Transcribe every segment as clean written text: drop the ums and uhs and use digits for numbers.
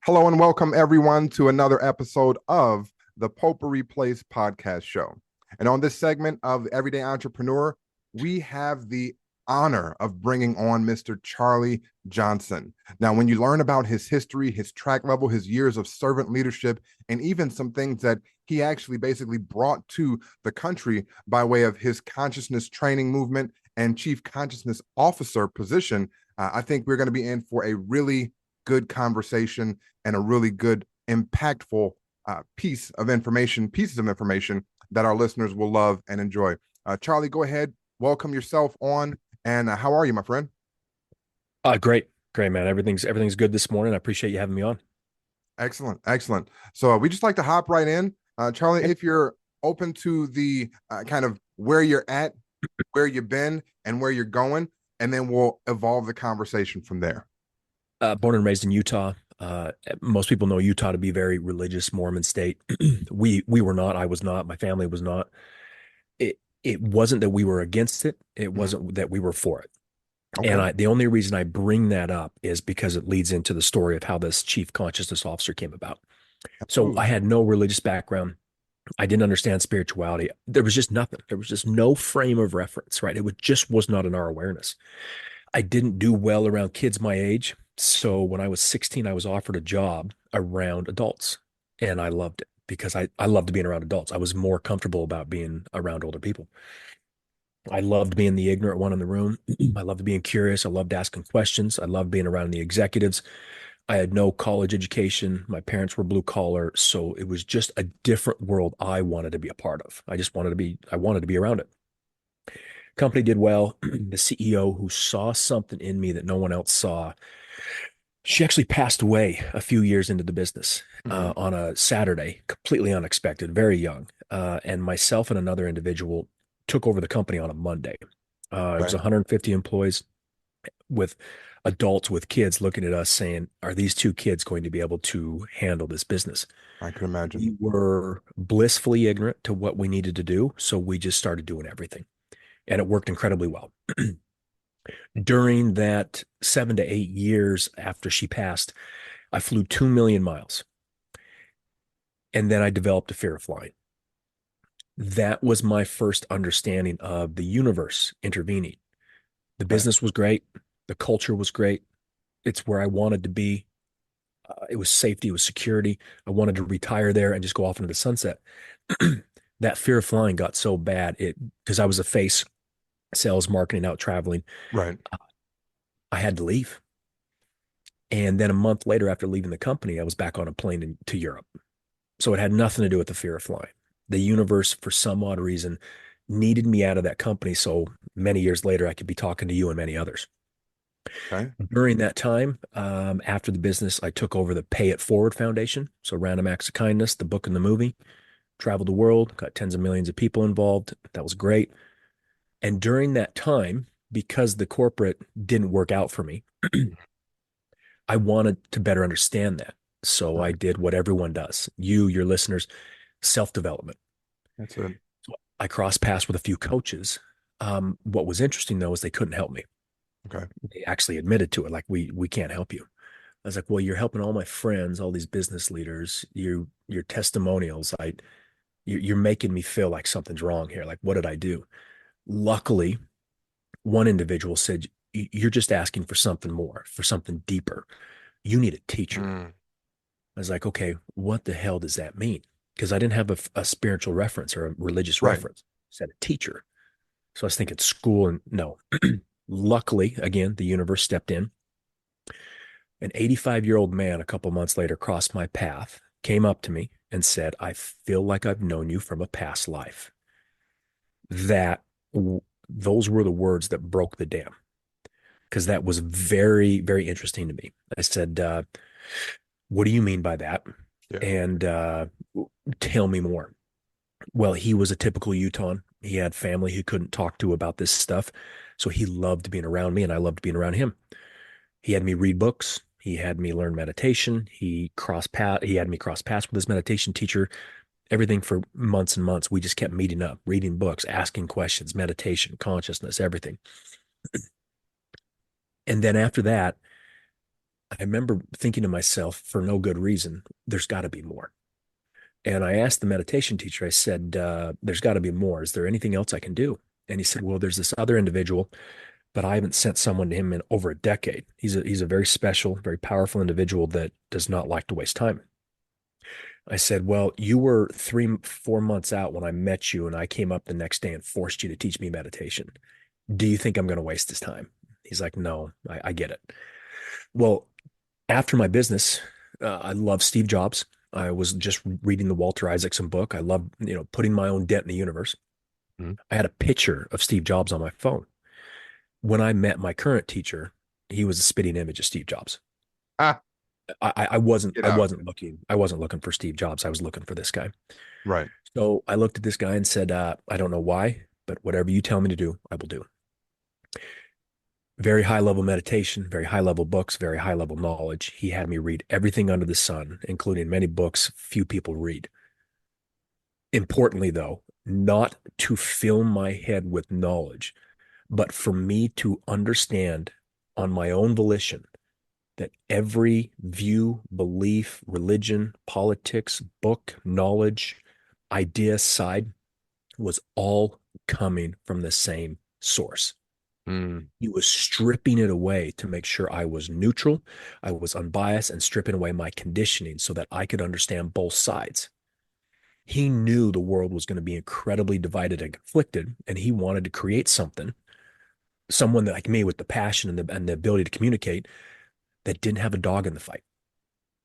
Hello and welcome everyone to another episode of the Potpourri Place Podcast Show. And on this segment of Everyday Entrepreneur, we have the honor of bringing on Mr. Charley Johnson. Now, when you learn about his history, his track level, his years of servant leadership, and even some things that he actually basically brought to the country by way of his consciousness training movement and chief consciousness officer position, I think we're going to be in for a really good conversation and a really good, impactful pieces of information that our listeners will love and enjoy. Charley, go ahead, welcome yourself on. And how are you, my friend? Great, man. Everything's good this morning. I appreciate you having me on. Excellent. So we just like to hop right in. Charley, if you're open to the kind of where you're at, where you've been, and where you're going, and then we'll evolve the conversation from there. Born and raised in Utah. Most people know Utah to be a very religious Mormon state. We were not. I was not. My family was not. It wasn't that we were against it. It wasn't that we were for it. Okay. And the only reason I bring that up is because it leads into the story of how this chief consciousness officer came about. So I had no religious background. I didn't understand spirituality. There was just nothing. There was just no frame of reference, right? Just was not in our awareness. I didn't do well around kids my age. So when I was 16, I was offered a job around adults, and I loved it because I loved being around adults. I was more comfortable about being around older people. I loved being the ignorant one in the room. I loved being curious. I loved asking questions. I loved being around the executives. I had no college education. My parents were blue collar. So it was just a different world I wanted to be a part of. I wanted to be around it. Company did well. The CEO, who saw something in me that no one else saw, she actually passed away a few years into the business on a Saturday, completely unexpected, very young. And myself and another individual took over the company on a Monday. It was 150 employees with adults with kids looking at us saying, are these two kids going to be able to handle this business? I can imagine. We were blissfully ignorant to what we needed to do. So we just started doing everything. And it worked incredibly well. During that 7 to 8 years after she passed, I flew 2 million miles. And then I developed a fear of flying. That was my first understanding of the universe intervening. The business was great. The culture was great. It's where I wanted to be. It was safety. It was security. I wanted to retire there and just go off into the sunset. That fear of flying got so bad because I was a face, sales, marketing, out traveling. Right. I had to leave. And then a month later, after leaving the company, I was back on a plane to Europe. So it had nothing to do with the fear of flying. The universe, for some odd reason, needed me out of that company. So many years later, I could be talking to you and many others. Okay. During that time, after the business, I took over the Pay It Forward Foundation. So Random Acts of Kindness, the book and the movie, traveled the world, got tens of millions of people involved. That was great. And during that time, because the corporate didn't work out for me, I wanted to better understand that. So I did what everyone does. Your listeners, self-development. That's it. So I crossed paths with a few coaches. What was interesting though is they couldn't help me. Okay. They actually admitted to it, like we can't help you. I was like, well, you're helping all my friends, all these business leaders, your testimonials. You're making me feel like something's wrong here. Like, what did I do? Luckily, one individual said, you're just asking for something more, for something deeper. You need a teacher. I was like, okay, what the hell does that mean? Because I didn't have a spiritual reference or a religious reference. I said a teacher. So I was thinking school, and no. Luckily, again, the universe stepped in. An 85-year-old man a couple months later crossed my path, came up to me and said, I feel like I've known you from a past life. Those were the words that broke the dam, because that was very, very interesting to me. I said, what do you mean by that? Yeah. And tell me more. Well, he was a typical Utahn. He had family he couldn't talk to about this stuff. So he loved being around me and I loved being around him. He had me read books. He had me learn meditation. He had me cross paths with his meditation teacher. Everything for months and months. We just kept meeting up, reading books, asking questions, meditation, consciousness, everything. And then after that, I remember thinking to myself, for no good reason, there's got to be more. And I asked the meditation teacher, I said, there's got to be more. Is there anything else I can do? And he said, well, there's this other individual, but I haven't sent someone to him in over a decade. He's a very special, very powerful individual that does not like to waste time. I said, well, you were 4 months out when I met you, and I came up the next day and forced you to teach me meditation. Do you think I'm going to waste this time? He's like, no, I get it. Well, after my business, I love Steve Jobs. I was just reading the Walter Isaacson book. I love, putting my own dent in the universe. Mm-hmm. I had a picture of Steve Jobs on my phone. When I met my current teacher, he was a spitting image of Steve Jobs. Ah, I wasn't looking for Steve Jobs. I was looking for this guy. right. So I looked at this guy and said, I don't know why, but whatever you tell me to do, I will do. Very high level meditation, very high level books, very high level knowledge. He had me read everything under the sun, including many books few people read. Importantly, though, not to fill my head with knowledge, but for me to understand on my own volition that every view, belief, religion, politics, book, knowledge, idea, side was all coming from the same source. He was stripping it away to make sure I was neutral, I was unbiased, and stripping away my conditioning so that I could understand both sides. He knew the world was going to be incredibly divided and conflicted, and he wanted to create someone like me with the passion and the ability to communicate that didn't have a dog in the fight.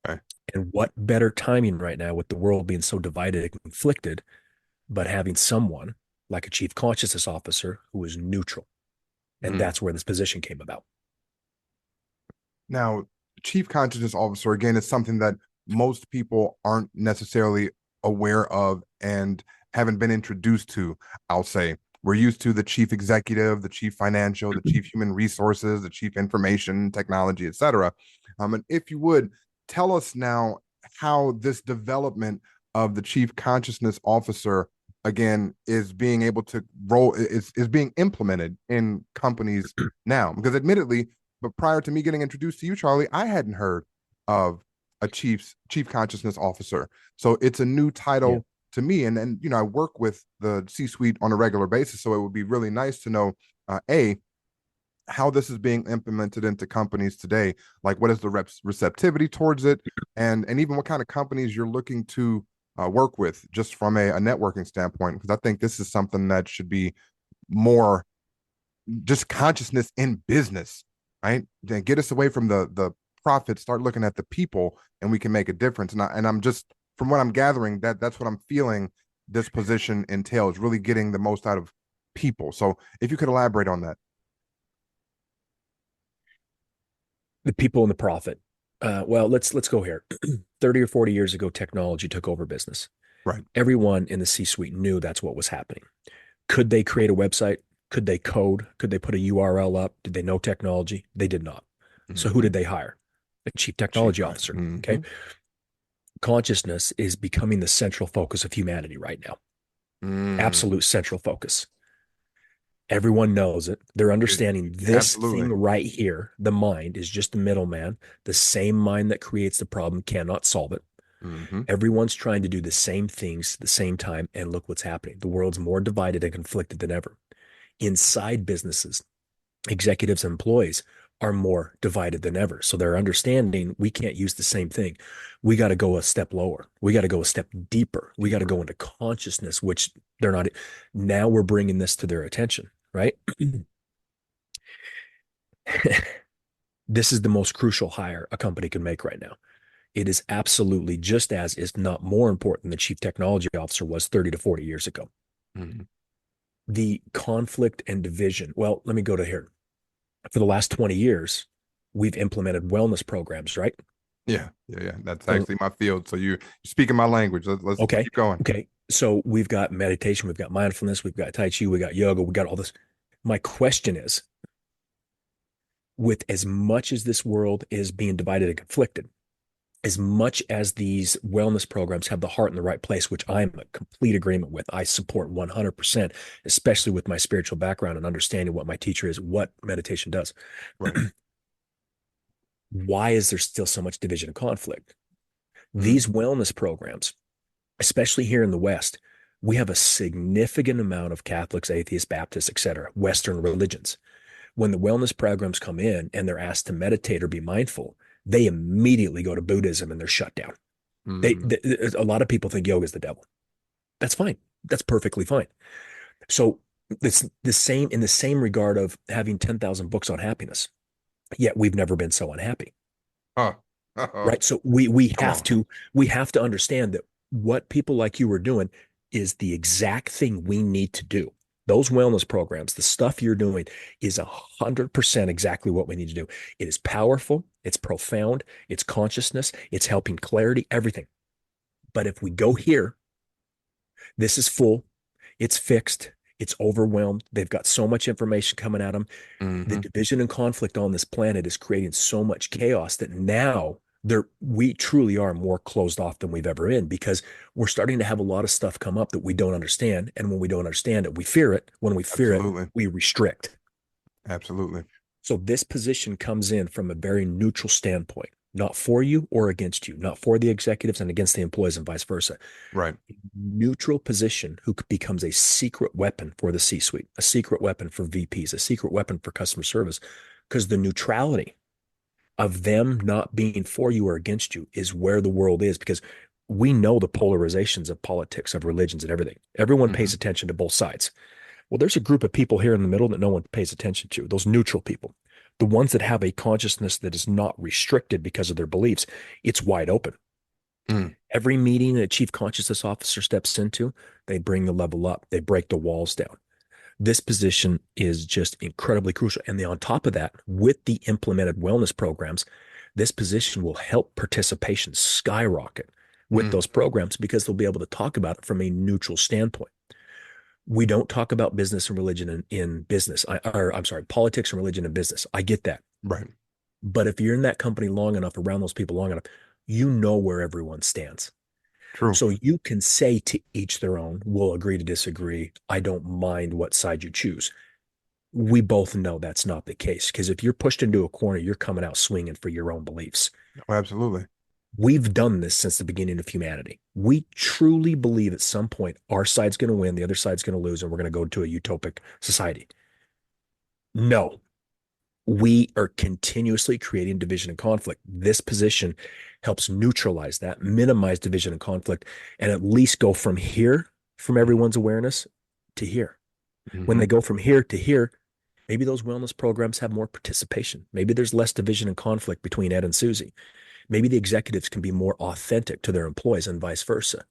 Okay. And what better timing right now with the world being so divided and conflicted, but having someone like a chief consciousness officer who is neutral. And that's where this position came about. Now, chief consciousness officer, again, is something that most people aren't necessarily aware of and haven't been introduced to. I'll say we're used to the chief executive, the chief financial, the chief human resources, the chief information technology, etc. And if you would tell us now how this development of the chief consciousness officer again is being able to is being implemented in companies now, because admittedly, but prior to me getting introduced to you, Charley, I hadn't heard of a chief consciousness officer. So it's a new title to me. And I work with the C-suite on a regular basis. So it would be really nice to know, how this is being implemented into companies today. Like, what is the receptivity towards it? And even what kind of companies you're looking to work with just from a networking standpoint, because I think this is something that should be more just consciousness in business, right? Then get us away from the profit, start looking at the people, and we can make a difference. And I'm just, from what I'm gathering, that's what I'm feeling this position entails, really getting the most out of people. So if you could elaborate on that. The people and the profit. Well, let's go here. 30 or 40 years ago, technology took over business. Right. Everyone in the C-suite knew that's what was happening. Could they create a website? Could they code? Could they put a URL up? Did they know technology? They did not. So who did they hire? A chief technology officer. Okay. Consciousness is becoming the central focus of humanity right now. Absolute central focus. Everyone knows it. They're understanding this thing right here. The mind is just the middleman. The same mind that creates the problem cannot solve it. Everyone's trying to do the same things at the same time. And look what's happening. The world's more divided and conflicted than ever. Inside businesses, executives and employees are more divided than ever. So they're understanding we can't use the same thing. We got to go a step lower. We got to go a step deeper. We got to go into consciousness, which they're not. Now we're bringing this to their attention, right? This is the most crucial hire a company can make right now. It is absolutely just as, if not more important than chief technology officer was 30 to 40 years ago. The conflict and division. Well, let me go to here. For the last 20 years, we've implemented wellness programs, right? Yeah. That's actually my field. So you're speaking my language. Let's keep going. Okay. So we've got meditation, we've got mindfulness, we've got Tai Chi, we got yoga, we got all this. My question is, with as much as this world is being divided and conflicted, as much as these wellness programs have the heart in the right place, which I'm in complete agreement with, I support 100%, especially with my spiritual background and understanding what my teacher is, what meditation does. Right. Why is there still so much division and conflict? Mm. These wellness programs, especially here in the West, we have a significant amount of Catholics, atheists, Baptists, et cetera, Western religions. When the wellness programs come in and they're asked to meditate or be mindful, they immediately go to Buddhism and they're shut down. Mm. A lot of people think yoga is the devil. That's fine. That's perfectly fine. So it's the same in the same regard of having 10,000 books on happiness. Yet we've never been so unhappy. Oh. Uh-oh. Right. So we Come have on. to understand that what people like you are doing is the exact thing we need to do. Those wellness programs, the stuff you're doing is 100% exactly what we need to do. It is powerful. It's profound. It's consciousness. It's helping clarity, everything. But if we go here, this is full. It's fixed. It's overwhelmed. They've got so much information coming at them. The Mm-hmm. division and conflict on this planet is creating so much chaos that now we truly are more closed off than we've ever been, because we're starting to have a lot of stuff come up that we don't understand. And when we don't understand it, we fear it. When we fear it, Absolutely. we restrict. Absolutely. So this position comes in from a very neutral standpoint, not for you or against you, not for the executives and against the employees and vice versa. Right. Neutral position who becomes a secret weapon for the C-suite, a secret weapon for VPs, a secret weapon for customer service, because the neutrality of them not being for you or against you is where the world is, because we know the polarizations of politics, of religions and everything. Everyone Mm-hmm. pays attention to both sides. Well, there's a group of people here in the middle that no one pays attention to, those neutral people, the ones that have a consciousness that is not restricted because of their beliefs. It's wide open. Mm. Every meeting a chief consciousness officer steps into, they bring the level up, they break the walls down. This position is just incredibly crucial. And then on top of that, with the implemented wellness programs, this position will help participation skyrocket with those programs, because they'll be able to talk about it from a neutral standpoint. We don't talk about business and religion in business. I'm sorry, politics and religion in business. I get that. Right. But if you're in that company long enough, around those people long enough, you know where everyone stands. True. So you can say to each their own, we'll agree to disagree. I don't mind what side you choose. We both know that's not the case, because if you're pushed into a corner, you're coming out swinging for your own beliefs. Oh, absolutely. We've done this since the beginning of humanity. We truly believe at some point our side's going to win, the other side's going to lose, and we're going to go to a utopic society. No, we are continuously creating division and conflict. This position helps neutralize that, minimize division and conflict, and at least go from here, from everyone's awareness, to here. Mm-hmm. When they go from here to here, maybe those wellness programs have more participation. Maybe there's less division and conflict between Ed and Susie. Maybe the executives can be more authentic to their employees and vice versa.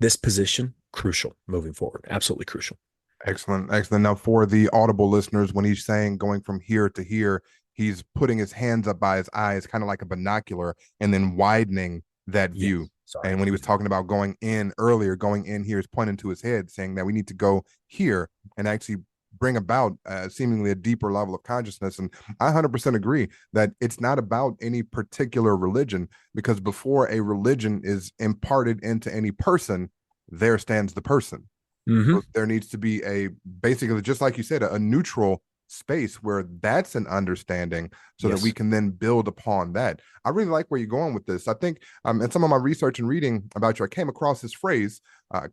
This position, crucial moving forward. Absolutely crucial. Excellent. Excellent. Now, for the audible listeners, when he's saying going from here to here, he's putting his hands up by his eyes, kind of like a binocular, and then widening that view. Yes. Sorry. And when he was talking about going in earlier, going in here is pointing to his head, saying that we need to go here and actually bring about seemingly a deeper level of consciousness. And I 100% agree that it's not about any particular religion, because before a religion is imparted into any person, there stands the person. Mm-hmm. So there needs to be basically, just like you said, a neutral space where that's an understanding, so Yes. that we can then build upon that. I really like where you're going with this. I think in some of my research and reading about you, I came across this phrase,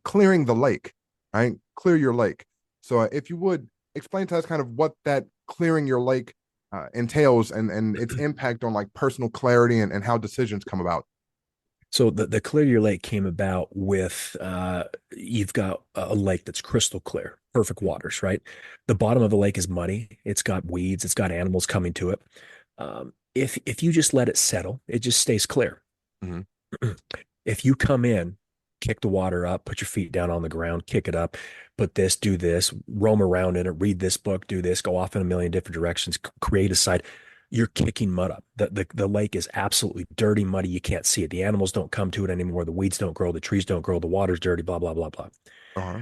clearing the lake, right? Clear your lake. So if you would explain to us kind of what that clearing your lake entails, and its impact on like personal clarity and how decisions come about. So the clear your lake came about with you've got a lake that's crystal clear, perfect waters, right? The bottom of the lake is muddy. It's got weeds. It's got animals coming to it. If you just let it settle, it just stays clear. Mm-hmm. If you come in, kick the water up, put your feet down on the ground, kick it up, put this, do this, roam around in it, read this book, do this, go off in a million different directions, create a side, you're kicking mud up. The lake is absolutely dirty, muddy. You can't see it. The animals don't come to it anymore. The weeds don't grow. The trees don't grow. The water's dirty, blah, blah, blah, blah. Uh-huh.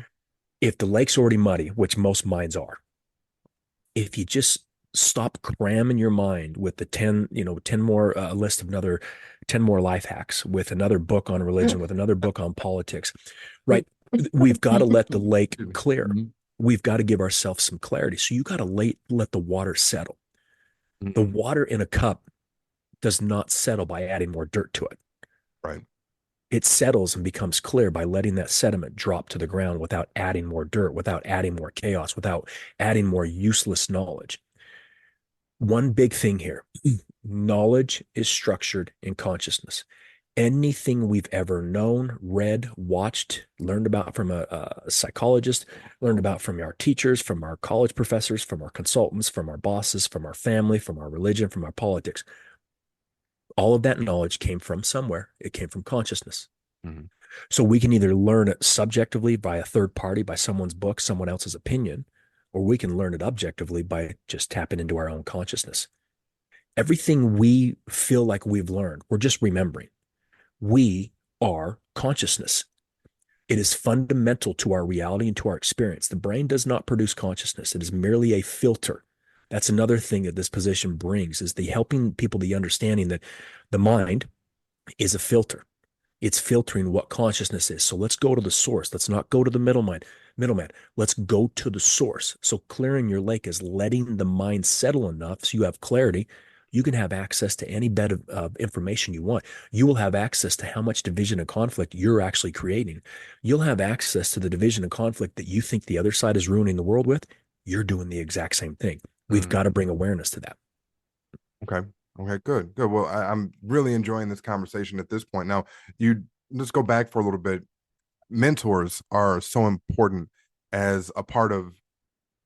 If the lake's already muddy, which most minds are, if you just stop cramming your mind with the 10 more list of another 10 more life hacks, with another book on religion, with another book on politics, right? We've got to let the lake clear. We've got to give ourselves some clarity. So you got to let the water settle. The water in a cup does not settle by adding more dirt to it. Right. It settles and becomes clear by letting that sediment drop to the ground without adding more dirt, without adding more chaos, without adding more useless knowledge. One big thing here, knowledge is structured in consciousness. Anything we've ever known, read, watched, learned about from a psychologist, learned about from our teachers, from our college professors, from our consultants, from our bosses, from our family, from our religion, from our politics, all of that knowledge came from somewhere. It came from consciousness. Mm-hmm. So we can either learn it subjectively by a third party, by someone's book, someone else's opinion, or we can learn it objectively by just tapping into our own consciousness. Everything we feel like we've learned, we're just remembering. We are consciousness. It is fundamental to our reality and to our experience. The brain does not produce consciousness. It is merely a filter. That's another thing that this position brings, is the helping people the understanding that the mind is a filter. It's filtering what consciousness is. So let's go to the source. Let's not go to the middleman. Let's go to the source. So clearing your lake is letting the mind settle enough so you have clarity. You can have access to any bed of information you want. You will have access to how much division and conflict you're actually creating. You'll have access to the division and conflict that you think the other side is ruining the world with. You're doing the exact same thing. We've got to bring awareness to that. Okay. Okay, good. Good. Well, I'm really enjoying this conversation at this point. Now, let's go back for a little bit. Mentors are so important as a part of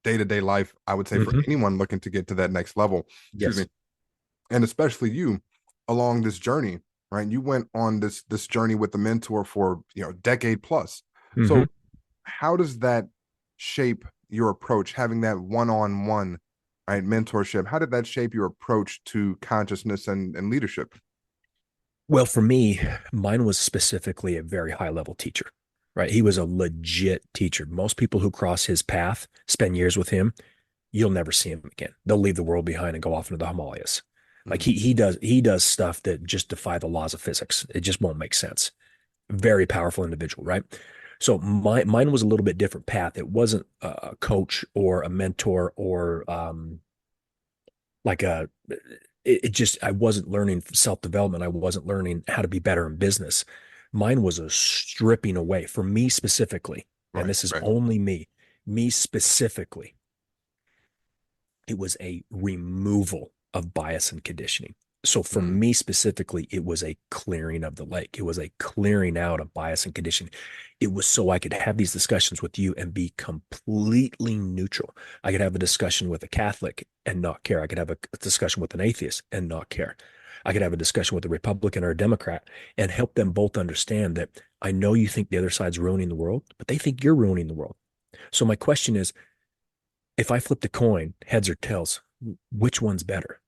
day-to-day life, I would say, for anyone looking to get to that next level. Yes. Excuse me. And especially you along this journey, right? You went on this journey with the mentor for, decade plus. So how does that shape your approach, having that one-on-one, right, mentorship? How did that shape your approach to consciousness and leadership? Well, for me, mine was specifically a very high level teacher, right? He was a legit teacher. Most people who cross his path, spend years with him, you'll never see him again. They'll leave the world behind and go off into the Himalayas. Like he does stuff that just defy the laws of physics. It just won't make sense. Very powerful individual, right? So mine was a little bit different path. It wasn't a coach or a mentor or like a it just, I wasn't learning self-development. I wasn't learning how to be better in business. Mine was a stripping away for me specifically. And this is only me specifically. It was a removal of bias and conditioning. So for me specifically, it was a clearing of the lake. It was a clearing out of bias and conditioning. It was so I could have these discussions with you and be completely neutral. I could have a discussion with a Catholic and not care. I could have a discussion with an atheist and not care. I could have a discussion with a Republican or a Democrat and help them both understand that I know you think the other side's ruining the world, but they think you're ruining the world. So my question is, if I flipped a coin, heads or tails, which one's better?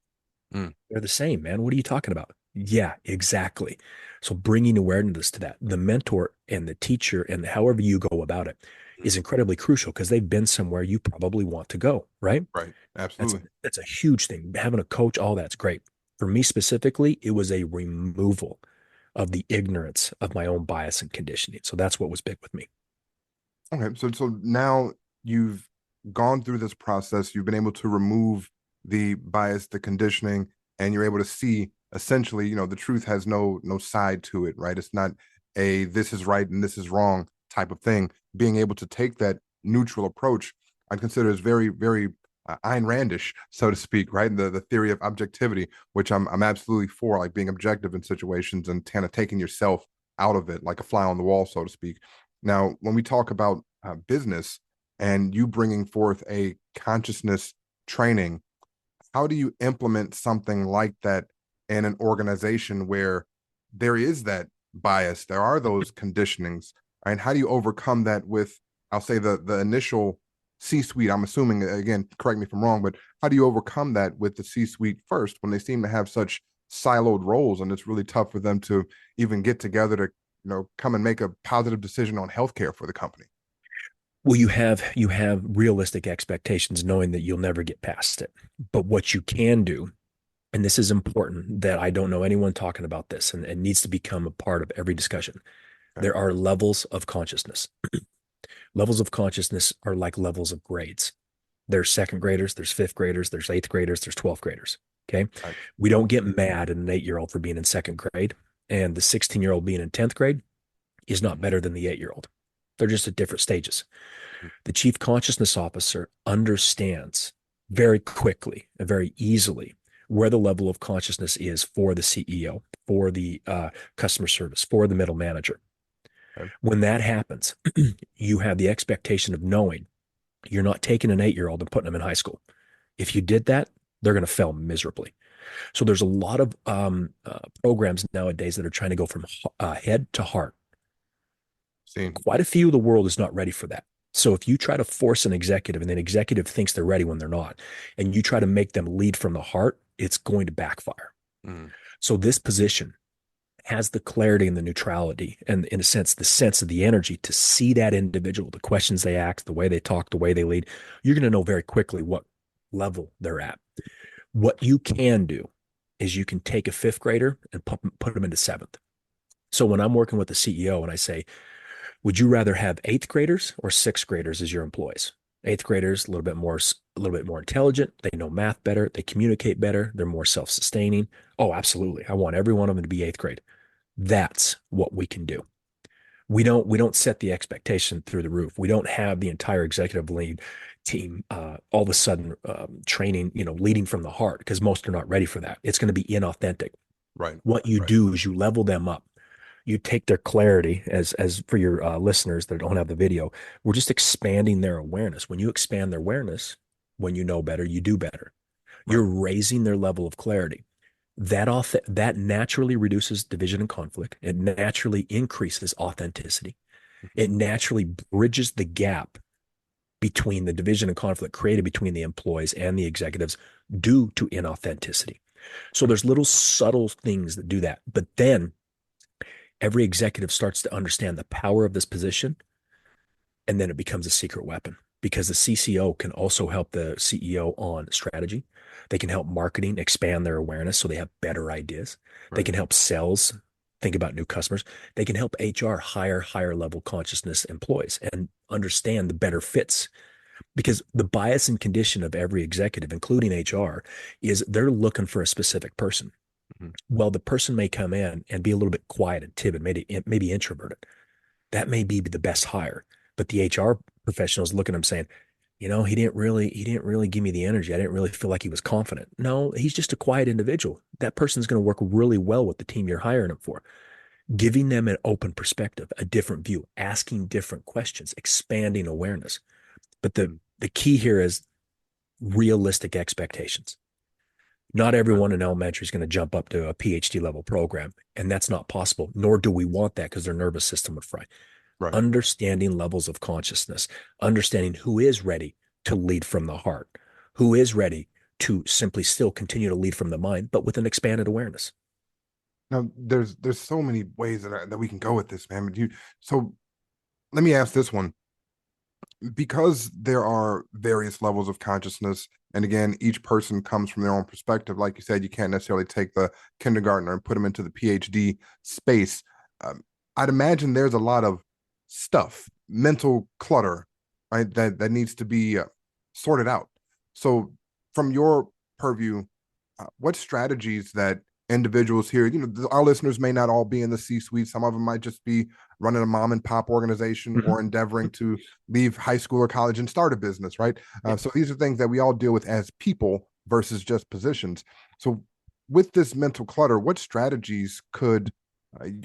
They're the same, man. What are you talking about? Yeah, exactly. So bringing awareness to that, the mentor and the teacher and however you go about it is incredibly crucial because they've been somewhere you probably want to go, right? Right. Absolutely. That's a huge thing. Having a coach, all that's great. For me specifically, it was a removal of the ignorance of my own bias and conditioning. So that's what was big with me. Okay. So now you've gone through this process. You've been able to remove the bias, the conditioning, and you're able to see essentially, the truth has no side to it, right? It's not a this is right and this is wrong type of thing. Being able to take that neutral approach, I'd consider is very, very Ayn Randish, so to speak, right? The theory of objectivity, which I'm absolutely for, like being objective in situations and kind of taking yourself out of it, like a fly on the wall, so to speak. Now, when we talk about business and you bringing forth a consciousness training, how do you implement something like that in an organization where there is that bias, there are those conditionings, and how do you overcome that with, I'll say, the initial C-suite? I'm assuming, again, correct me if I'm wrong, but how do you overcome that with the C-suite first when they seem to have such siloed roles and it's really tough for them to even get together to come and make a positive decision on healthcare for the company? Well, you have realistic expectations knowing that you'll never get past it. But what you can do, and this is important, that I don't know anyone talking about this and needs to become a part of every discussion. Okay. There are levels of consciousness. Levels of consciousness are like levels of grades. There's second graders, there's fifth graders, there's eighth graders, there's 12th graders. Okay. Right. We don't get mad at an 8-year-old for being in second grade, and the 16-year-old being in 10th grade is not better than the 8-year-old. They're just at different stages. The chief consciousness officer understands very quickly and very easily where the level of consciousness is for the CEO, for the customer service, for the middle manager. Okay. When that happens, you have the expectation of knowing you're not taking an 8-year-old and putting them in high school. If you did that, they're going to fail miserably. So there's a lot of programs nowadays that are trying to go from head to heart. Seen. Quite a few of the world is not ready for that. So if you try to force an executive and an executive thinks they're ready when they're not, and you try to make them lead from the heart, it's going to backfire. So this position has the clarity and the neutrality and, in a sense, the sense of the energy to see that individual, the questions they ask, the way they talk, the way they lead. You're going to know very quickly what level they're at. What you can do is you can take a 5th grader and put them into 7th. So when I'm working with the CEO and I say, would you rather have 8th graders or 6th graders as your employees? 8th graders, a little bit more intelligent. They know math better. They communicate better. They're more self-sustaining. Oh, absolutely. I want every one of them to be 8th grade. That's what we can do. We don't set the expectation through the roof. We don't have the entire executive lead team all of a sudden training, leading from the heart, because most are not ready for that. It's going to be inauthentic. Right. What you do is you level them up. You take their clarity, as for your listeners that don't have the video, we're just expanding their awareness. When you expand their awareness, when you know better, you do better. Right. You're raising their level of clarity. That naturally reduces division and conflict. It naturally increases authenticity. It naturally bridges the gap between the division and conflict created between the employees and the executives due to inauthenticity. So there's little subtle things that do that. But then every executive starts to understand the power of this position, and then it becomes a secret weapon, because the CCO can also help the CEO on strategy. They can help marketing expand their awareness so they have better ideas. Right. They can help sales think about new customers. They can help HR hire higher level consciousness employees and understand the better fits, because the bias and condition of every executive, including HR, is they're looking for a specific person. Well, the person may come in and be a little bit quiet and timid, maybe introverted. That may be the best hire, but the HR professional is looking at him saying, he didn't really give me the energy. I didn't really feel like he was confident. No, he's just a quiet individual. That person's going to work really well with the team you're hiring him for. Giving them an open perspective, a different view, asking different questions, expanding awareness. But the key here is realistic expectations. Not everyone in elementary is going to jump up to a PhD level program, and that's not possible, nor do we want that, because their nervous system would fry. Right. Understanding levels of consciousness, understanding who is ready to lead from the heart, who is ready to simply still continue to lead from the mind, but with an expanded awareness. Now, there's so many ways that we can go with this, man. So let me ask this one. Because there are various levels of consciousness, and again, each person comes from their own perspective. Like you said, you can't necessarily take the kindergartner and put them into the PhD space. I'd imagine there's a lot of stuff, mental clutter, right, that needs to be sorted out. So from your purview, what strategies that individuals here, our listeners may not all be in the C-suite. Some of them might just be running a mom and pop organization or endeavoring to leave high school or college and start a business, right? So these are things that we all deal with as people versus just positions. So with this mental clutter, what strategies could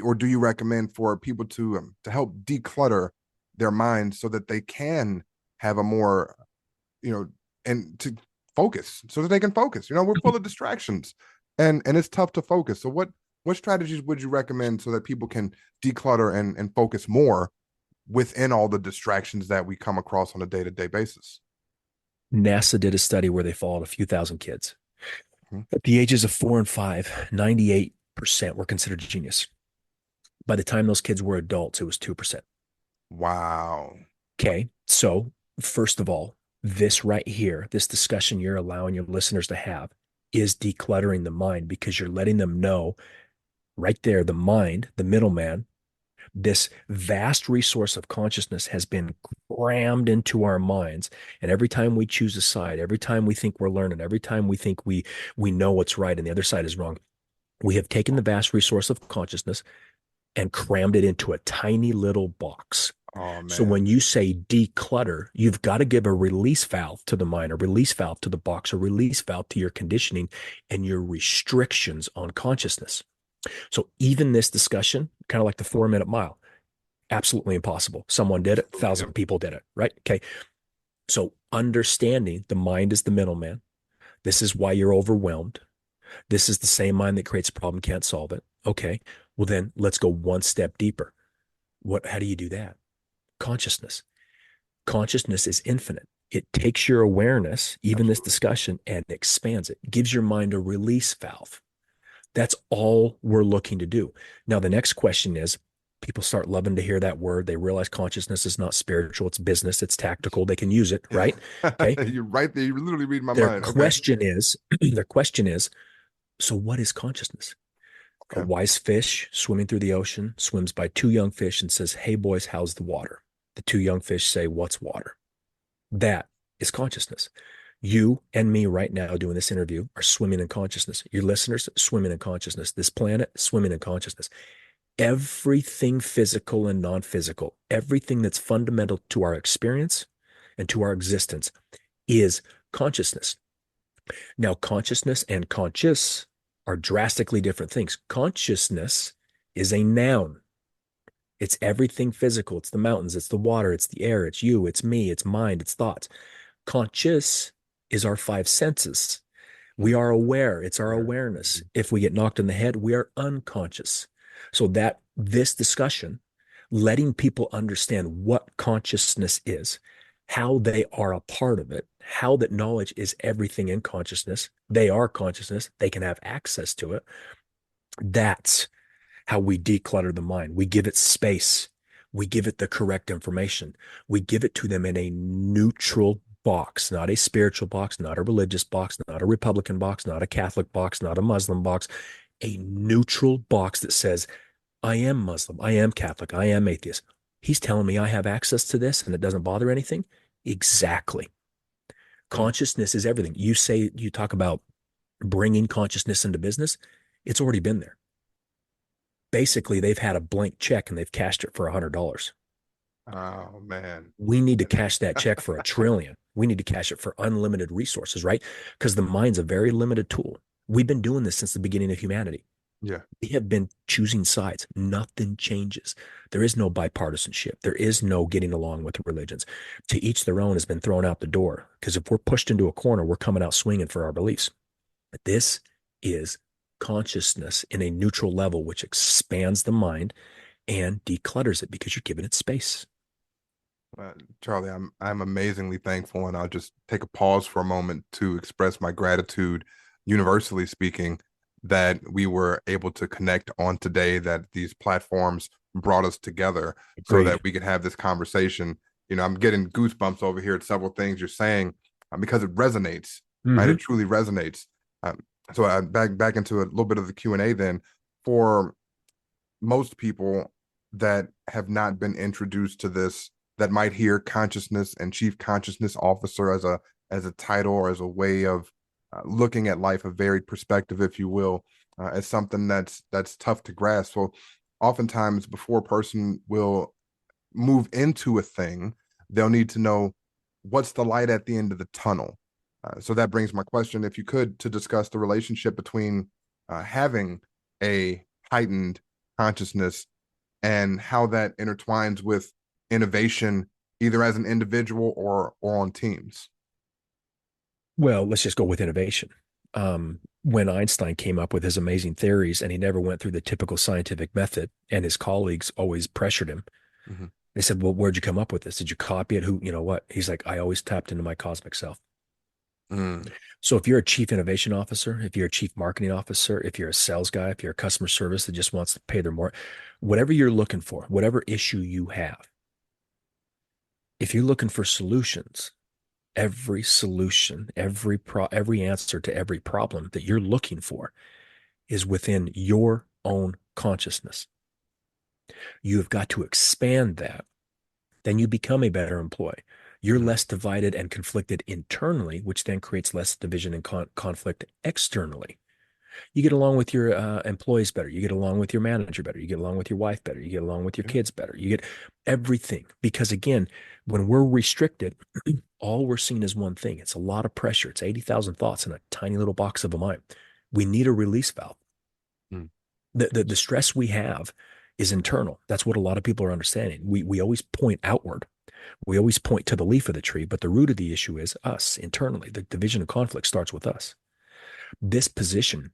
or do you recommend for people to help declutter their minds so that they can have a more, and to focus, so that they can focus? We're full of distractions. And it's tough to focus. So what strategies would you recommend so that people can declutter and focus more within all the distractions that we come across on a day-to-day basis? NASA did a study where they followed a few thousand kids. At the ages of 4 and 5, 98% were considered genius. By the time those kids were adults, it was 2%. Wow. Okay. So first of all, this right here, this discussion you're allowing your listeners to have, is decluttering the mind, because you're letting them know right there, the mind, the middleman, This vast resource of consciousness has been crammed into our minds. And every time we choose a side, every time we think we're learning, every time we think we know what's right and the other side is wrong, we have taken the vast resource of consciousness and crammed it into a tiny little box. Oh, So man. when you say declutter, you've got to give a release valve to the mind, a release valve to the box, a release valve to your conditioning and your restrictions on consciousness. So even this discussion, kind of like the 4-minute mile, absolutely impossible. Someone did it, 1,000 people did it, right? Okay. So understanding the mind is the middleman. This is why you're overwhelmed. This is the same mind that creates a problem, can't solve it. Okay. Well, then let's go one step deeper. How do you do that? Consciousness. Consciousness is infinite. It takes your awareness, even this discussion, and expands it, gives your mind a release valve. That's all we're looking to do. Now, the next question is, people start loving to hear that word. They realize consciousness is not spiritual. It's business. It's tactical. They can use it, right? Okay. You're right there. You literally read my Their mind. question is, so what is consciousness? A wise fish swimming through the ocean swims by 2 young fish and says, "Hey boys, how's the water?" The 2 young fish say, "What's water?" That is consciousness. You and me right now doing this interview are swimming in consciousness. Your listeners swimming in consciousness. This planet swimming in consciousness. Everything physical and non-physical, everything that's fundamental to our experience and to our existence is consciousness. Now, consciousness and conscious are drastically different things. Consciousness is a noun. It's everything physical. It's the mountains, it's the water, it's the air, it's you, it's me, it's mind, it's thoughts. Conscious is our 5 senses. We are aware. It's our awareness. If we get knocked in the head, we are unconscious. So that this discussion, letting people understand what consciousness is, how they are a part of it, how that knowledge is everything in consciousness. They are consciousness. They can have access to it. That's how we declutter the mind. We give it space. We give it the correct information. We give it to them in a neutral box, not a spiritual box, not a religious box, not a Republican box, not a Catholic box, not a Muslim box, a neutral box that says, I am Muslim, I am Catholic, I am atheist. He's telling me I have access to this and it doesn't bother anything. Exactly. Consciousness is everything. You talk about bringing consciousness into business. It's already been there. Basically, they've had a blank check and they've cashed it for $100. Oh, man. We need to cash that check for $1 trillion. We need to cash it for unlimited resources, right? Because the mind's a very limited tool. We've been doing this since the beginning of humanity. Yeah. We have been choosing sides. Nothing changes. There is no bipartisanship. There is no getting along with religions. To each their own has been thrown out the door. Because if we're pushed into a corner, we're coming out swinging for our beliefs. But this is consciousness in a neutral level, which expands the mind and declutters it because you're giving it space. Charley, I'm amazingly thankful, and I'll just take a pause for a moment to express my gratitude, universally speaking, that we were able to connect on today, that these platforms brought us together so that we could have this conversation. You know, I'm getting goosebumps over here at several things you're saying because it resonates, right? It truly resonates. So I back into a little bit of the Q&A then. For most people that have not been introduced to this, that might hear consciousness and chief consciousness officer as a title or as a way of looking at life, a varied perspective, if you will, as something that's tough to grasp. So oftentimes before a person will move into a thing, they'll need to know what's the light at the end of the tunnel. So that brings my question, if you could, to discuss the relationship between having a heightened consciousness and how that intertwines with innovation, either as an individual or on teams. Well, let's just go with innovation. When Einstein came up with his amazing theories and he never went through the typical scientific method and his colleagues always pressured him, they said, well, where'd you come up with this? Did you copy it? Who, you know what? He's like, I always tapped into my cosmic self. So if you're a chief innovation officer, if you're a chief marketing officer, if you're a sales guy, if you're a customer service that just wants to pay their more, whatever you're looking for, whatever issue you have, if you're looking for solutions, every solution, every answer to every problem that you're looking for is within your own consciousness. You have got to expand that. Then you become a better employee. You're Mhm. less divided and conflicted internally, which then creates less division and conflict externally. You get along with your employees better. You get along with your manager better. You get along with your wife better. You get along with your Yeah. kids better. You get everything. Because again, when we're restricted, all we're seeing is one thing. It's a lot of pressure. It's 80,000 thoughts in a tiny little box of a mind. We need a release valve. Mm. The stress we have is internal. That's what a lot of people are understanding. We always point outward. We always point to the leaf of the tree, but the root of the issue is us internally. The division and conflict starts with us. This position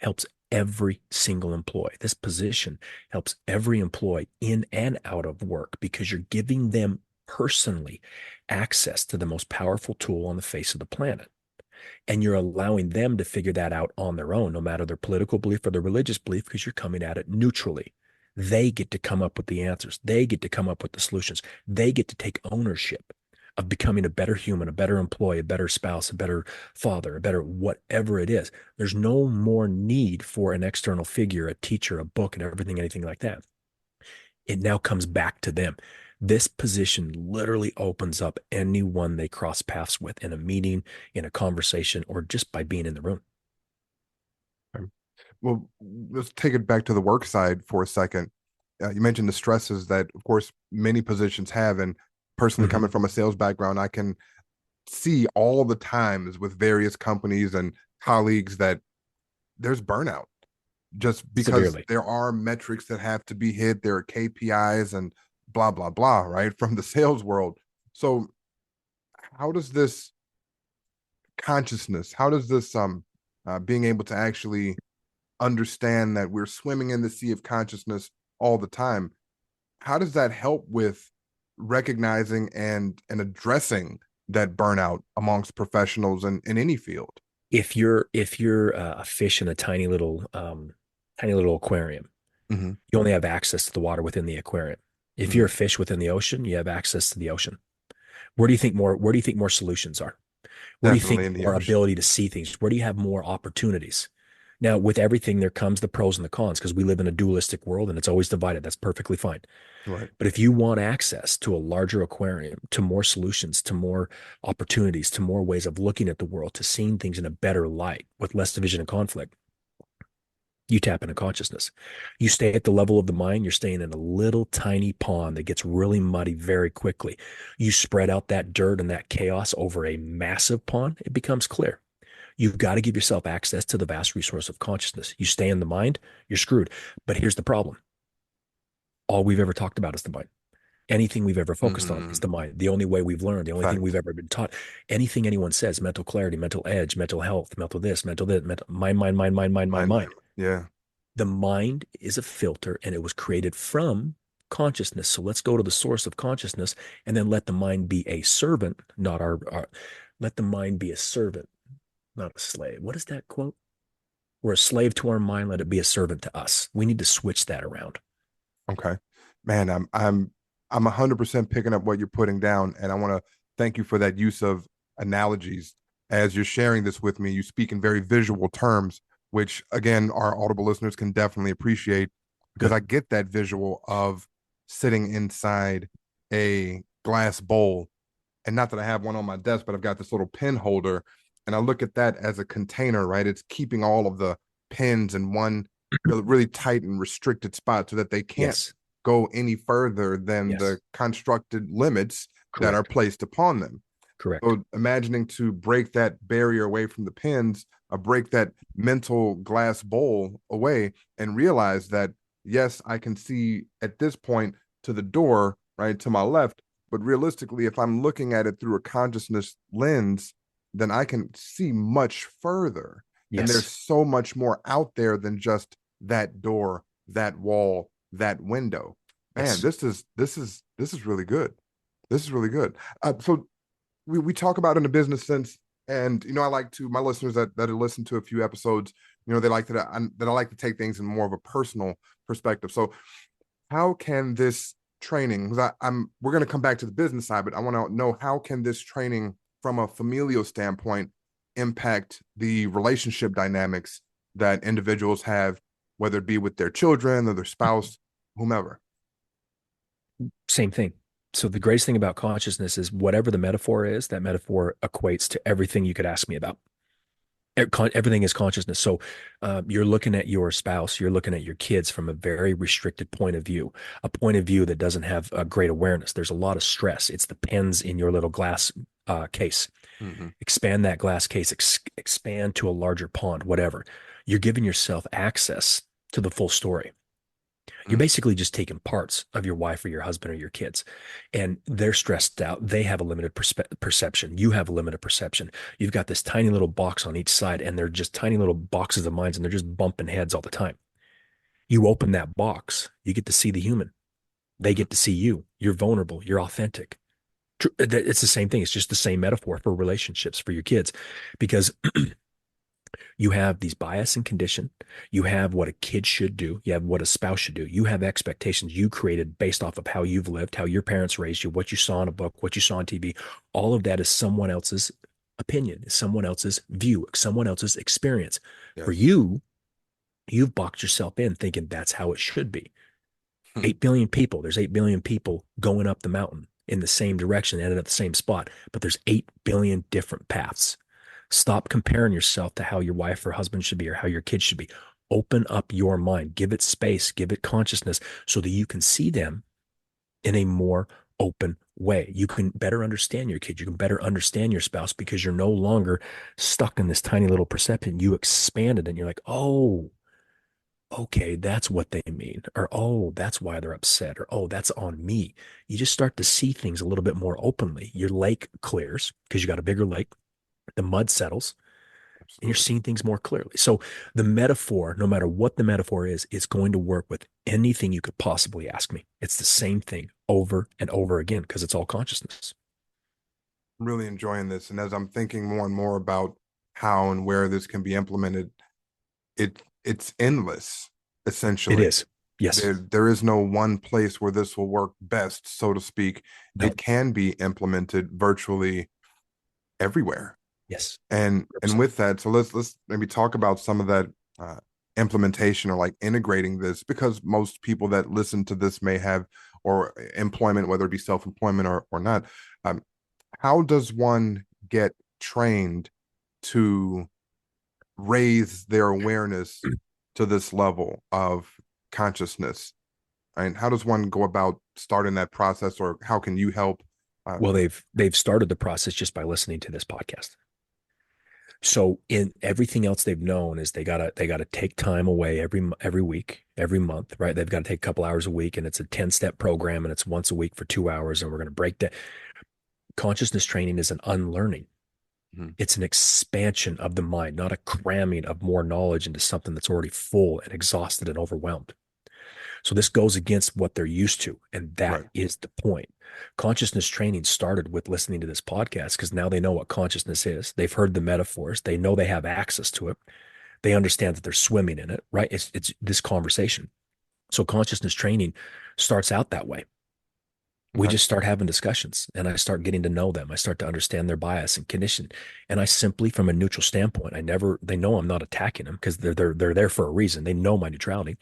helps every single employee. This position helps every employee in and out of work because you're giving them personally access to the most powerful tool on the face of the planet. And you're allowing them to figure that out on their own, no matter their political belief or their religious belief, because you're coming at it neutrally. They get to come up with the answers. They get to come up with the solutions. They get to take ownership of becoming a better human, a better employee, a better spouse, a better father, a better whatever it is. There's no more need for an external figure, a teacher, a book, and everything, anything like that. It now comes back to them. This position literally opens up anyone they cross paths with in a meeting, in a conversation, or just by being in the room. Okay. Well, let's take it back to the work side for a second. You mentioned the stresses that, of course, many positions have. And personally, Mm-hmm. coming from a sales background, I can see all the times with various companies and colleagues that there's burnout just because Severely. there are metrics that have to be hit. There are KPIs and blah, blah, blah, right? From the sales world. So, how does this consciousness, how does this being able to actually understand that we're swimming in the sea of consciousness all the time, how does that help with recognizing and addressing that burnout amongst professionals in any field? If you're a fish in a tiny little aquarium, Mm-hmm. you only have access to the water within the aquarium. If Mm-hmm. you're a fish within the ocean, you have access to the ocean. Where do you think more solutions are? Where do you Definitely think in the more ocean. ability to see things? Where do you have more opportunities? Now, with everything, there comes the pros and the cons because we live in a dualistic world and it's always divided. That's perfectly fine. Right. But if you want access to a larger aquarium, to more solutions, to more opportunities, to more ways of looking at the world, to seeing things in a better light with less division and conflict, you tap into consciousness. You stay at the level of the mind, you're staying in a little tiny pond that gets really muddy very quickly. You spread out that dirt and that chaos over a massive pond, it becomes clear. You've got to give yourself access to the vast resource of consciousness. You stay in the mind, you're screwed. But here's the problem: all we've ever talked about is the mind. Anything we've ever focused on is Mm-hmm. the mind. The only way we've learned, the only thing we've Fact. ever been taught, anything anyone says, mental clarity, mental edge, mental health, mental this, mental that, mental mind, mind, mind, mind, mind, mind, Mind, mind. mind. Yeah. The mind is a filter and it was created from consciousness. So let's go to the source of consciousness and then let the mind be a servant, not our let the mind be a servant, not a slave. What is that quote? We're a slave to our mind, let it be a servant to us. We need to switch that around. Okay. Man, I'm 100% picking up what you're putting down, and I want to thank you for that use of analogies as you're sharing this with me. You speak in very visual terms, which again, our audible listeners can definitely appreciate because Good. I get that visual of sitting inside a glass bowl. And not that I have one on my desk, but I've got this little pen holder, and I look at that as a container, right? It's keeping all of the pens in one really, really tight and restricted spot so that they can't Yes. go any further than the Yes. constructed limits that are Correct. placed upon them. Correct. So imagining to break that barrier away from the pins, break that mental glass bowl away and realize that, yes, I can see at this point to the door, right, to my left, but realistically, if I'm looking at it through a consciousness lens, then I can see much further. And there's Yes. so much more out there than just that door, that wall, that window. Man, Yes. this is really good. This is really good. So we talk about in a business sense, and I like to my listeners that have listened to a few episodes, they like that I like to take things in more of a personal perspective. So how can this training, because I'm we're going to come back to the business side, but I want to know, how can this training from a familial standpoint impact the relationship dynamics that individuals have, whether it be with their children or their spouse, whomever? Same thing. So the greatest thing about consciousness is whatever the metaphor is, that metaphor equates to everything you could ask me about. Everything is consciousness. So you're looking at your spouse, you're looking at your kids from a very restricted point of view, a point of view that doesn't have a great awareness. There's a lot of stress. It's the pens in your little glass case. Mm-hmm. Expand that glass case, expand to a larger pond, whatever. You're giving yourself access to the full story. You're basically just taking parts of your wife or your husband or your kids, and they're stressed out. They have a limited perception. You have a limited perception. You've got this tiny little box on each side, and they're just tiny little boxes of minds, and they're just bumping heads all the time. You open that box, you get to see the human. They get to see you. You're vulnerable. You're authentic. It's the same thing. It's just the same metaphor for relationships for your kids, because you have these bias and condition. You have what a kid should do. You have what a spouse should do. You have expectations you created based off of how you've lived, how your parents raised you, what you saw in a book, what you saw on TV. All of that is someone else's opinion, is someone else's view, someone else's experience. Yes. For you, you've boxed yourself in thinking that's how it should be. 8 billion people. There's 8 billion people going up the mountain in the same direction, ended at the same spot, but there's 8 billion different paths. Stop comparing yourself to how your wife or husband should be or how your kids should be. Open up your mind, give it space, give it consciousness so that you can see them in a more open way. You can better understand your kid. You can better understand your spouse because you're no longer stuck in this tiny little perception. You expanded and you're like, oh, okay, that's what they mean. Or, oh, that's why they're upset. Or, oh, that's on me. You just start to see things a little bit more openly. Your lake clears because you got a bigger lake. The mud settles and you're seeing things more clearly. So the metaphor, no matter what the metaphor is, it's going to work with anything you could possibly ask me. It's the same thing over and over again because it's all consciousness. I'm really enjoying this. And as I'm thinking more and more about how and where this can be implemented, it's endless, essentially. It is. Yes. There is no one place where this will work best, so to speak. No. It can be implemented virtually everywhere. Yes. And 100%. and with that, so let's maybe talk about some of that implementation or like integrating this, because most people that listen to this may have or employment, whether it be self-employment or not. How does one get trained to raise their awareness to this level of consciousness? And how does one go about starting that process, or how can you help? Well, they've started the process just by listening to this podcast. So in everything else they've known is they gotta take time away every week, every month, right? They've got to take a couple hours a week, and it's a 10-step program, and it's once a week for 2 hours, and we're going to break that. Consciousness training is an unlearning. Mm-hmm. It's an expansion of the mind, not a cramming of more knowledge into something that's already full and exhausted and overwhelmed. So this goes against what they're used to. And that is the point. Consciousness training started with listening to this podcast because now they know what consciousness is. They've heard the metaphors. They know they have access to it. They understand that they're swimming in it, right? It's this conversation. So consciousness training starts out that way. We just start having discussions and I start getting to know them. I start to understand their bias and condition. And I simply, from a neutral standpoint, they know I'm not attacking them because they're there for a reason. They know my neutrality.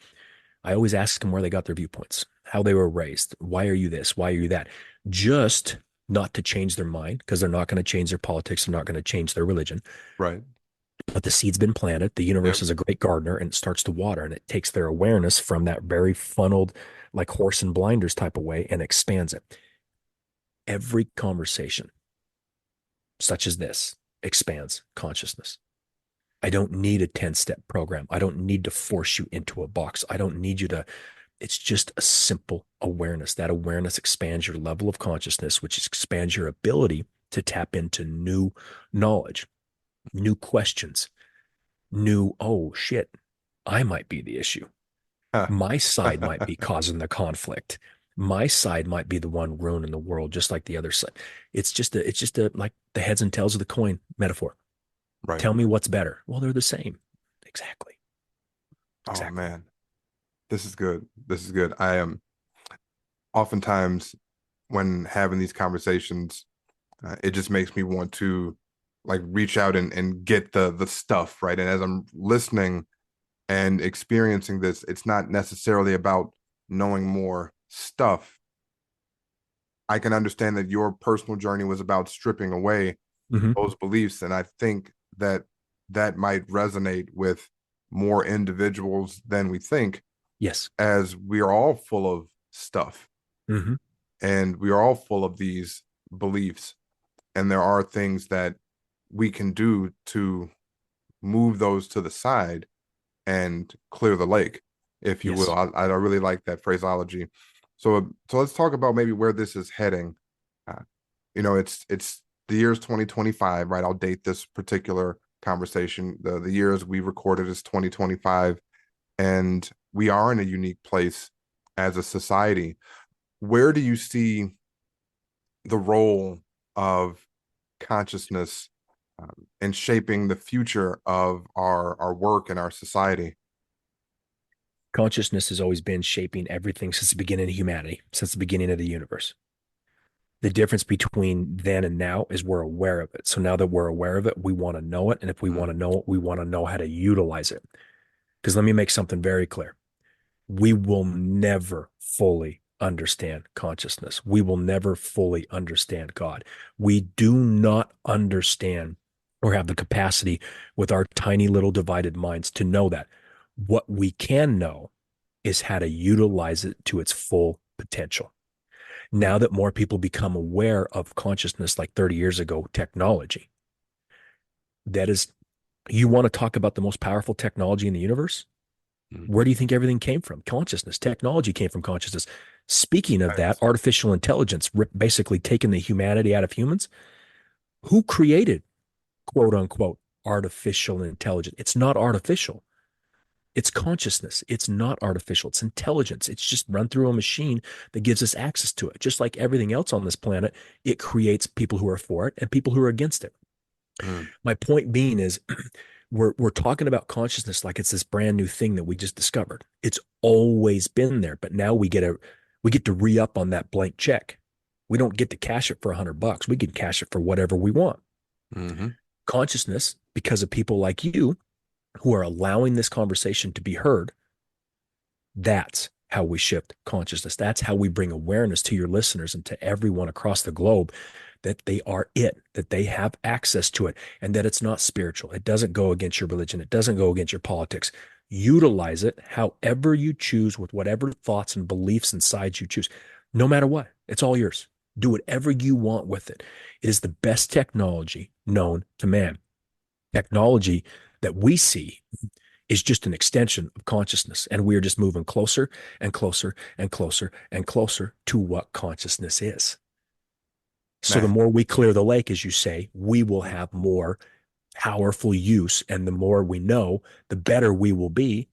I always ask them where they got their viewpoints, how they were raised. Why are you this? Why are you that? Just not to change their mind, because they're not going to change their politics. They're not going to change their religion. Right. But the seed's been planted. The universe is a great gardener, and it starts to water, and it takes their awareness from that very funneled, like horse and blinders type of way, and expands it. Every conversation, such as this, expands consciousness. I don't need a 10-step program. I don't need to force you into a box. I don't need you to, it's just a simple awareness. That awareness expands your level of consciousness, which expands your ability to tap into new knowledge, new questions, new, oh shit, I might be the issue. My side might be causing the conflict. My side might be the one ruining the world, just like the other side. It's just a like the heads and tails of the coin metaphor. Right. Tell me what's better. Well, they're the same. Exactly. Oh man, this is good. This is good. I am oftentimes when having these conversations, it just makes me want to like reach out and get the stuff right. And as I'm listening and experiencing this, it's not necessarily about knowing more stuff. I can understand that your personal journey was about stripping away Mhm. those beliefs. And I think that that might resonate with more individuals than we think, Yes. as we are all full of stuff Mhm. and we are all full of these beliefs. And there are things that we can do to move those to the side and clear the lake, if you will. Yes. I really like that phraseology. So let's talk about maybe where this is heading. Uh, it's the year's 2025, right? I'll date this particular conversation. The years we recorded is 2025, and we are in a unique place as a society. Where do you see the role of consciousness in shaping the future of our work and our society? Consciousness has always been shaping everything since the beginning of humanity, since the beginning of the universe. The difference between then and now is we're aware of it. So now that we're aware of it, we want to know it. And if we want to know it, we want to know how to utilize it. Because let me make something very clear. We will never fully understand consciousness. We will never fully understand God. We do not understand or have the capacity with our tiny little divided minds to know that. What we can know is how to utilize it to its full potential. Now that more people become aware of consciousness, like 30 years ago, technology, that is, you want to talk about the most powerful technology in the universe? Where do you think everything came from? Consciousness. Technology came from consciousness. Speaking of that, artificial intelligence, basically taking the humanity out of humans. Who created, quote unquote, artificial intelligence? It's not artificial. It's consciousness. It's not artificial. It's intelligence. It's just run through a machine that gives us access to it. Just like everything else on this planet, it creates people who are for it and people who are against it. Mm. My point being is we're talking about consciousness like it's this brand new thing that we just discovered. It's always been there, but now we get to re-up on that blank check. We don't get to cash it for $100. We can cash it for whatever we want. Mm-hmm. Consciousness, because of people like you who are allowing this conversation to be heard, that's how we shift consciousness. That's how we bring awareness to your listeners and to everyone across the globe that they are it, that they have access to it, and that it's not spiritual. It doesn't go against your religion. It doesn't go against your politics. Utilize it however you choose, with whatever thoughts and beliefs and sides you choose. No matter what, it's all yours. Do whatever you want with it. It is the best technology known to man. Technology that we see is just an extension of consciousness. And we are just moving closer and closer and closer and closer to what consciousness is. So the Man, more we clear the lake, as you say, we will have more powerful use. And the more we know, the better we will be.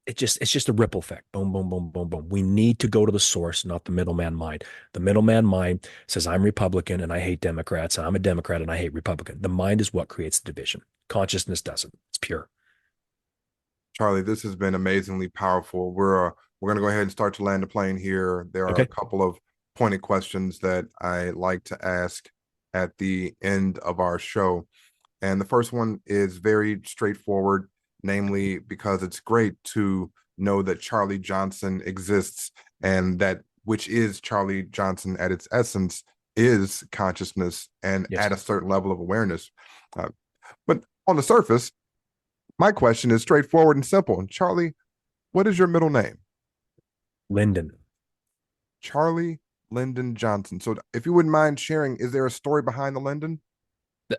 It's just a ripple effect. Boom, boom, boom, boom, boom. We need to go to the source, not the middleman mind. The middleman mind says, I'm Republican and I hate Democrats. I'm a Democrat and I hate Republican. The mind is what creates the division. Consciousness doesn't. It's pure. Charley, this has been amazingly powerful. We're going to go ahead and start to land the plane here. There are a Okay. couple of pointed questions that I like to ask at the end of our show. And the first one is very straightforward, namely because it's great to know that Charley Johnson exists, and that which is Charley Johnson at its essence is consciousness and Yes. at a certain level of awareness. But on the surface, my question is straightforward and simple. Charley, what is your middle name? Lyndon. Charley Lyndon Johnson. So if you wouldn't mind sharing, is there a story behind the Lyndon?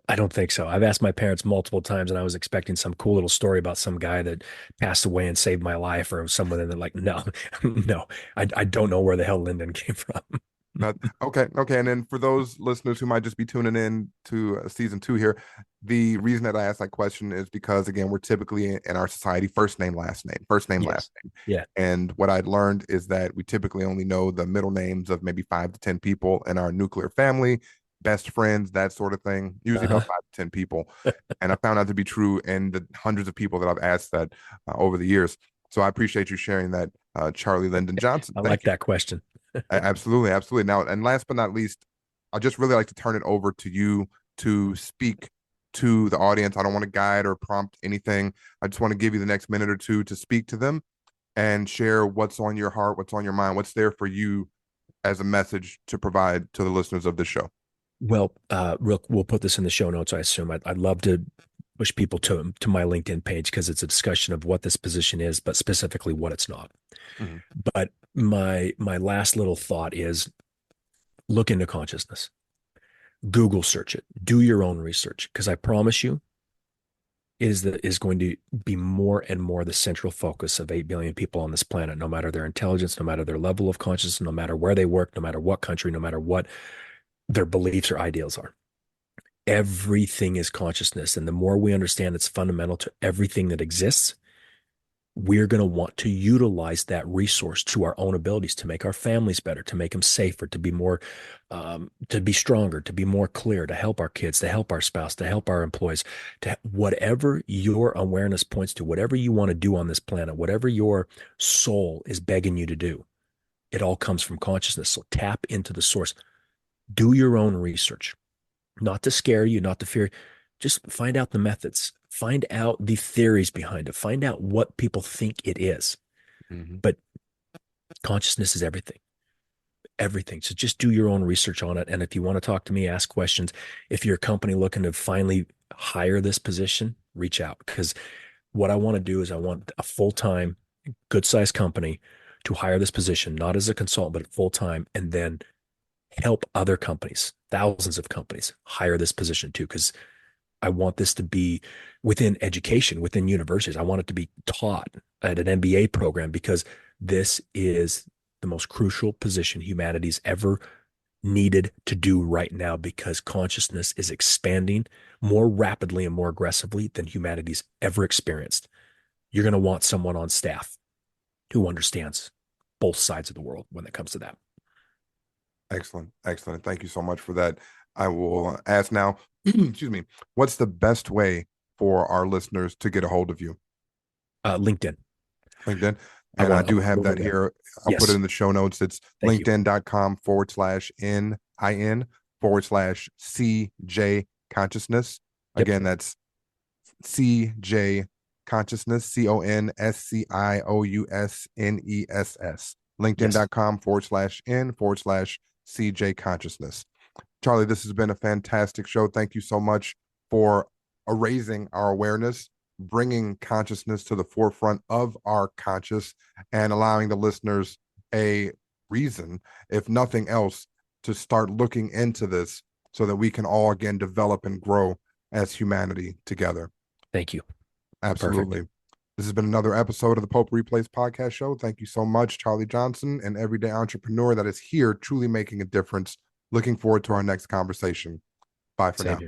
I don't think so. I've asked my parents multiple times, and I was expecting some cool little story about some guy that passed away and saved my life, or someone. And they're like, no, no, I don't know where the hell Lyndon came from. Okay. And then for those listeners who might just be tuning in to season 2 here, the reason that I asked that question is because, again, we're typically in our society first name, last name, first name, Yes. last name. Yeah. And what I'd learned is that we typically only know the middle names of maybe 5 to 10 people in our nuclear family, best friends, that sort of thing, usually about 5 to 10 people. And I found out to be true in the hundreds of people that I've asked that over the years. So I appreciate you sharing that, Charley Lyndon Johnson. I Thank like you. that question. Absolutely. Now, and last but not least, I'd just really like to turn it over to you to speak to the audience. I don't want to guide or prompt anything. I just want to give you the next minute or two to speak to them and share what's on your heart, what's on your mind, what's there for you as a message to provide to the listeners of the show? Well, we'll put this in the show notes. I assume I'd love to push people to my LinkedIn page because it's a discussion of what this position is, but specifically what it's not. Mhm. But my last little thought is look into consciousness. Google search it. Do your own research, because I promise you, it is going to be more and more the central focus of 8 billion people on this planet, no matter their intelligence, no matter their level of consciousness, no matter where they work, no matter what country, no matter what their beliefs or ideals are. Everything is consciousness. And the more we understand it's fundamental to everything that exists, we're going to want to utilize that resource to our own abilities to make our families better, to make them safer, to be more, to be stronger, to be more clear, to help our kids, to help our spouse, to help our employees, to whatever your awareness points to, whatever you want to do on this planet, whatever your soul is begging you to do, it all comes from consciousness. So tap into the source. Do your own research, not to scare you, not to fear. Just find out the methods, find out the theories behind it, find out what people think it is. Mhm. But consciousness is everything, everything. So just do your own research on it. And if you want to talk to me, ask questions. If you're a company looking to finally hire this position, reach out, because what I want to do is I want a full-time, good-sized company to hire this position, not as a consultant, but full-time, and then help other companies, thousands of companies, hire this position too, because I want this to be within education, within universities. I want it to be taught at an MBA program, because this is the most crucial position humanity's ever needed to do right now, because consciousness is expanding more rapidly and more aggressively than humanity's ever experienced. You're going to want someone on staff who understands both sides of the world when it comes to that. Excellent. Excellent. Thank you so much for that. I will ask now, excuse me, what's the best way for our listeners to get a hold of you? LinkedIn. LinkedIn. And I do have that there. here. I'll Yes. put it in the show notes. It's linkedin.com/NIN/CJ consciousness. Yep. Again, that's CJ consciousness, CONSCIOUSNESS. LinkedIn.com/N/CJ consciousness. Charley, this has been a fantastic show. Thank you so much for raising our awareness, bringing consciousness to the forefront of our conscious, and allowing the listeners a reason, if nothing else, to start looking into this so that we can all again develop and grow as humanity together. Thank you. Absolutely. Perfect. This has been another episode of the Potpourri Place Podcast Show. Thank you so much, Charley Johnson, an everyday entrepreneur that is here truly making a difference. Looking forward to our next conversation. Bye for now.